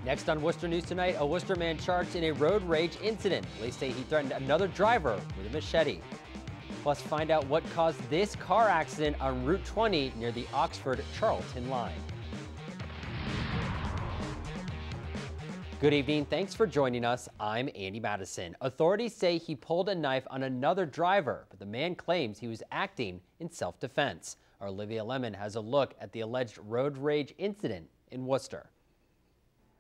Next on Worcester News Tonight, a Worcester man charged in a road rage incident. Police say he threatened another driver with a machete. Plus, find out what caused this car accident on Route 20 near the Oxford-Charlton line. Good evening. Thanks for joining us. I'm Andy Madison. Authorities say he pulled a knife on another driver, but the man claims he was acting in self-defense. Our Olivia Lemon has a look at the alleged road rage incident in Worcester.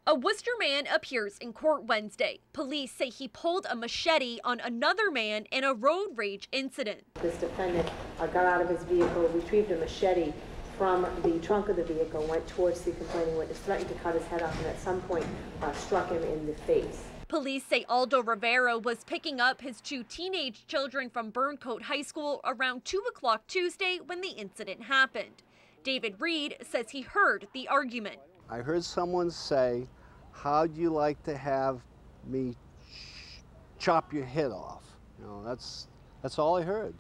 A Worcester man appears in court Wednesday. Police say he pulled a machete on another man in a road rage incident. This defendant got out of his vehicle, retrieved a machete from the trunk of the vehicle, went towards the complaining witness, threatened to cut his head off, and at some point struck him in the face. Police say Aldo Rivera was picking up his two teenage children from Burncoat High School around 2 o'clock Tuesday when the incident happened. David Reed says he heard the argument. I heard someone say, "How'd you like to have me chop your head off?" You know, that's all I heard.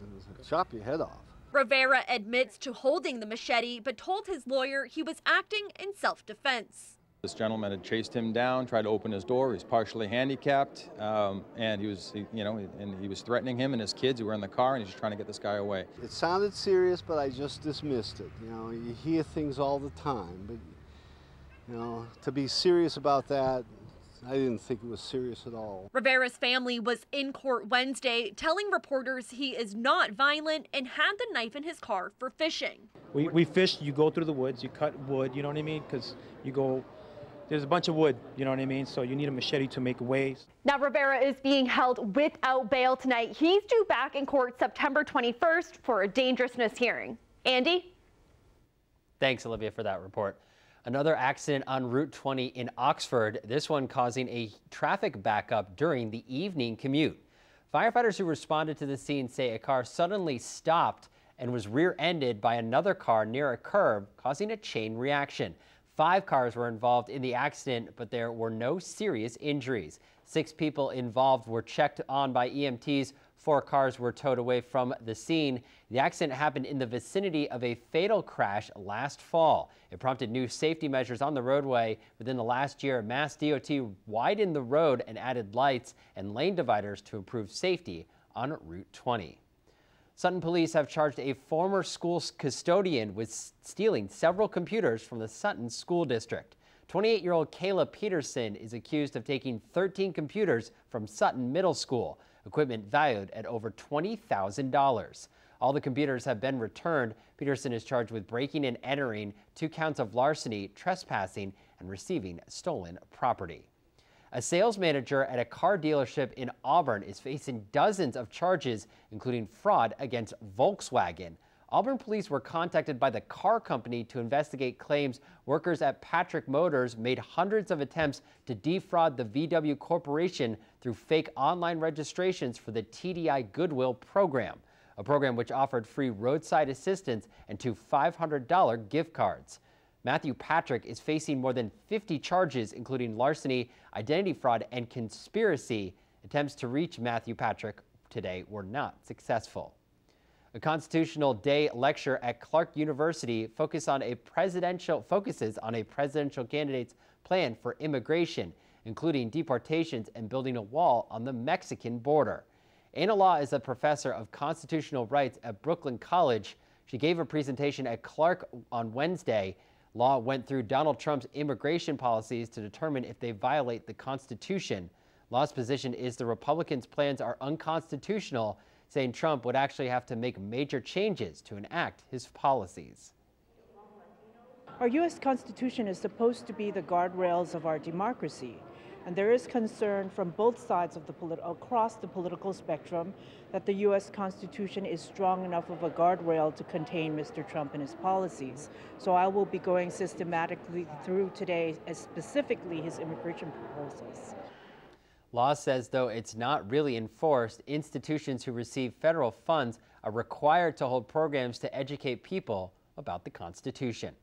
Chop your head off. Rivera admits to holding the machete, but told his lawyer he was acting in self-defense. This gentleman had chased him down, tried to open his door. He's partially handicapped, and he was threatening him and his kids who were in the car, and he's just trying to get this guy away. It sounded serious, but I just dismissed it. You know, you hear things all the time, but you know, to be serious about that, I didn't think it was serious at all. Rivera's family was in court Wednesday telling reporters he is not violent and had the knife in his car for fishing. We fish, you go through the woods, you cut wood, you know what I mean? Because you go, there's a bunch of wood, you know what I mean? So you need a machete to make ways. Now Rivera is being held without bail tonight. He's due back in court September 21st for a dangerousness hearing. Andy? Thanks, Olivia, for that report. Another accident on Route 20 in Oxford, this one causing a traffic backup during the evening commute. Firefighters who responded to the scene say a car suddenly stopped and was rear-ended by another car near a curb, causing a chain reaction. 5 cars were involved in the accident, but there were no serious injuries. 6 people involved were checked on by EMTs. 4 cars were towed away from the scene. The accident happened in the vicinity of a fatal crash last fall. It prompted new safety measures on the roadway. Within the last year, Mass DOT widened the road and added lights and lane dividers to improve safety on Route 20. Sutton police have charged a former school custodian with stealing several computers from the Sutton School District. 28-year-old Kayla Peterson is accused of taking 13 computers from Sutton Middle School, equipment valued at over $20,000. All the computers have been returned. Peterson is charged with breaking and entering, 2 counts of larceny, trespassing, and receiving stolen property. A sales manager at a car dealership in Auburn is facing dozens of charges, including fraud against Volkswagen. Auburn police were contacted by the car company to investigate claims workers at Patrick Motors made hundreds of attempts to defraud the VW Corporation through fake online registrations for the TDI Goodwill program, a program which offered free roadside assistance and 2 $500 gift cards. Matthew Patrick is facing more than 50 charges, including larceny, identity fraud, and conspiracy. Attempts to reach Matthew Patrick today were not successful. A Constitutional Day lecture at Clark University focuses on a presidential candidate's plan for immigration, including deportations and building a wall on the Mexican border. Anna Law is a professor of constitutional rights at Brooklyn College. She gave a presentation at Clark on Wednesday. Law went through Donald Trump's immigration policies to determine if they violate the Constitution. Law's position is the Republicans' plans are unconstitutional, saying Trump would actually have to make major changes to enact his policies. Our U.S. Constitution is supposed to be the guardrails of our democracy, and there is concern from both sides of across the political spectrum that the U.S. Constitution is strong enough of a guardrail to contain Mr. Trump and his policies. So I will be going systematically through today, specifically his immigration proposals. Law says, though it's not really enforced, institutions who receive federal funds are required to hold programs to educate people about the Constitution.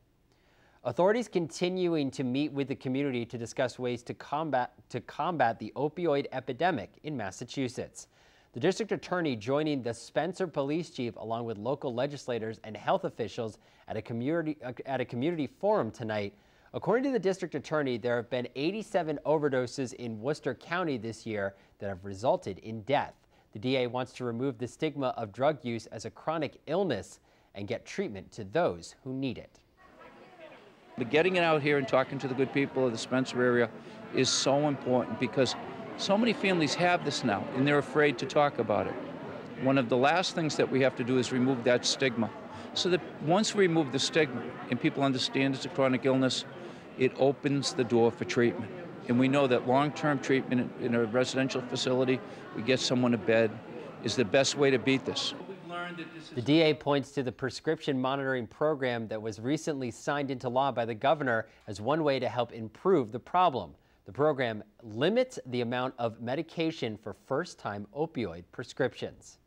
Authorities continuing to meet with the community to discuss ways to combat the opioid epidemic in Massachusetts. The district attorney joining the Spencer police chief along with local legislators and health officials at a community forum tonight. According to the district attorney, there have been 87 overdoses in Worcester County this year that have resulted in death. The DA wants to remove the stigma of drug use as a chronic illness and get treatment to those who need it. But getting it out here and talking to the good people of the Spencer area is so important because so many families have this now and they're afraid to talk about it. One of the last things that we have to do is remove that stigma. So that once we remove the stigma and people understand it's a chronic illness, it opens the door for treatment. And we know that long-term treatment in a residential facility, we get someone to bed, is the best way to beat this. The DA points to the prescription monitoring program that was recently signed into law by the governor as one way to help improve the problem. The program limits the amount of medication for first-time opioid prescriptions.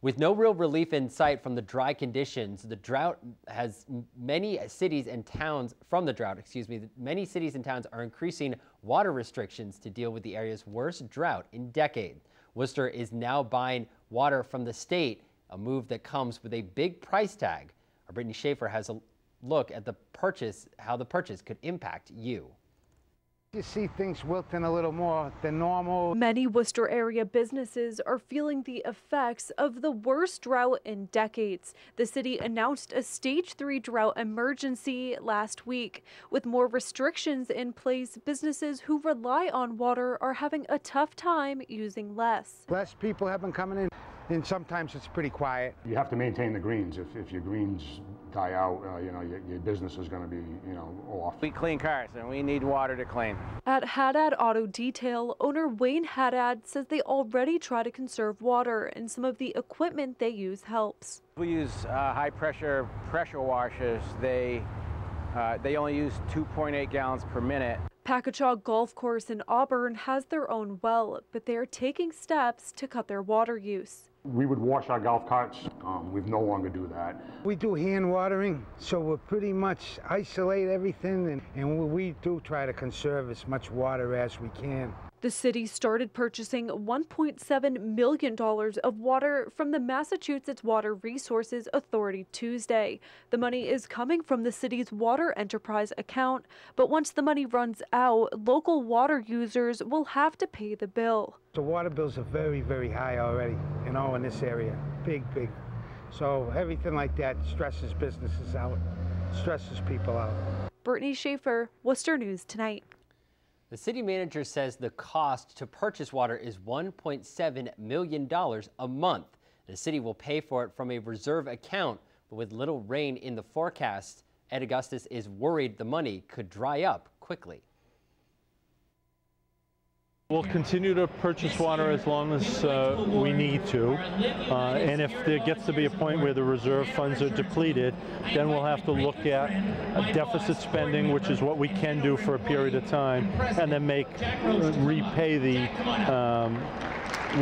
With no real relief in sight from the dry conditions, the drought has many cities and towns many cities and towns are increasing water restrictions to deal with the area's worst drought in decades. Worcester is now buying water from the state, a move that comes with a big price tag. Our Brittany Schaefer has a look at how the purchase could impact you. You see things wilting a little more than normal. Many Worcester area businesses are feeling the effects of the worst drought in decades. The city announced a stage 3 drought emergency last week. With more restrictions in place, businesses who rely on water are having a tough time using less. Less people have been coming in, and sometimes it's pretty quiet. You have to maintain the greens. If your greens die out, your business is going to be, off. We clean cars and we need water to clean. At Haddad Auto Detail, owner Wayne Haddad says they already try to conserve water and some of the equipment they use helps. We use high pressure washers. They only use 2.8 gallons per minute. Packaghaw Golf Course in Auburn has their own well, but they are taking steps to cut their water use. We would wash our golf carts. We no longer do that. We do hand watering, so we're pretty much isolate everything, and we do try to conserve as much water as we can. The city started purchasing $1.7 million of water from the Massachusetts Water Resources Authority Tuesday. The money is coming from the city's water enterprise account, but once the money runs out, local water users will have to pay the bill. The water bills are very, very high already, in this area. Big. So everything like that stresses businesses out, stresses people out. Brittany Schaefer, Worcester News Tonight. The city manager says the cost to purchase water is $1.7 million a month. The city will pay for it from a reserve account, but with little rain in the forecast, Ed Augustus is worried the money could dry up quickly. We'll continue to purchase water as long as we need to, and if there gets to be a point where the reserve funds are depleted, then we'll have to look at deficit spending, which is what we can do for a period of time, and then repay the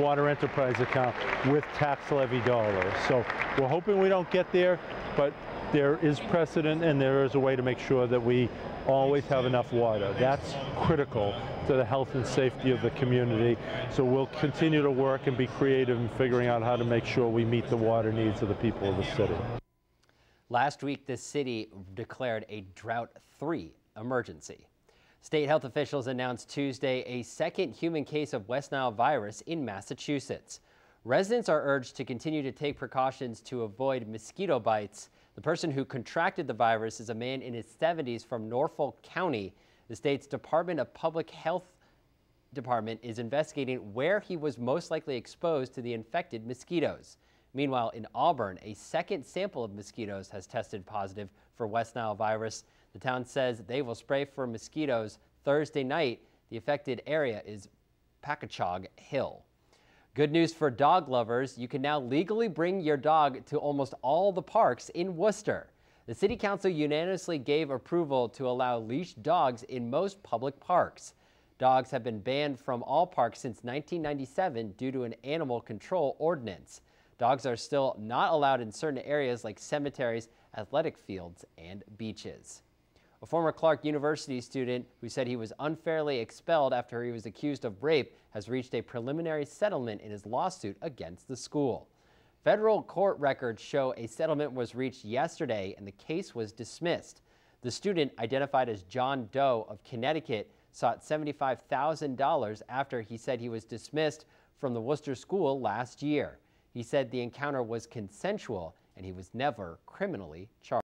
water enterprise account with tax levy dollars. So we're hoping we don't get there, but there is precedent and there is a way to make sure that we always have enough water. That's critical to the health and safety of the community. So we'll continue to work and be creative in figuring out how to make sure we meet the water needs of the people of the city. Last week, the city declared a Drought 3 emergency. State health officials announced Tuesday a second human case of West Nile virus in Massachusetts. Residents are urged to continue to take precautions to avoid mosquito bites. The person who contracted the virus is a man in his 70s from Norfolk County. The state's Department of Public Health Department is investigating where he was most likely exposed to the infected mosquitoes. Meanwhile, in Auburn, a second sample of mosquitoes has tested positive for West Nile virus. The town says they will spray for mosquitoes Thursday night. The affected area is Packaghaw Hill. Good news for dog lovers. You can now legally bring your dog to almost all the parks in Worcester. The City Council unanimously gave approval to allow leashed dogs in most public parks. Dogs have been banned from all parks since 1997 due to an animal control ordinance. Dogs are still not allowed in certain areas like cemeteries, athletic fields, and beaches. A former Clark University student who said he was unfairly expelled after he was accused of rape has reached a preliminary settlement in his lawsuit against the school. Federal court records show a settlement was reached yesterday and the case was dismissed. The student, identified as John Doe of Connecticut, sought $75,000 after he said he was dismissed from the Worcester school last year. He said the encounter was consensual and he was never criminally charged.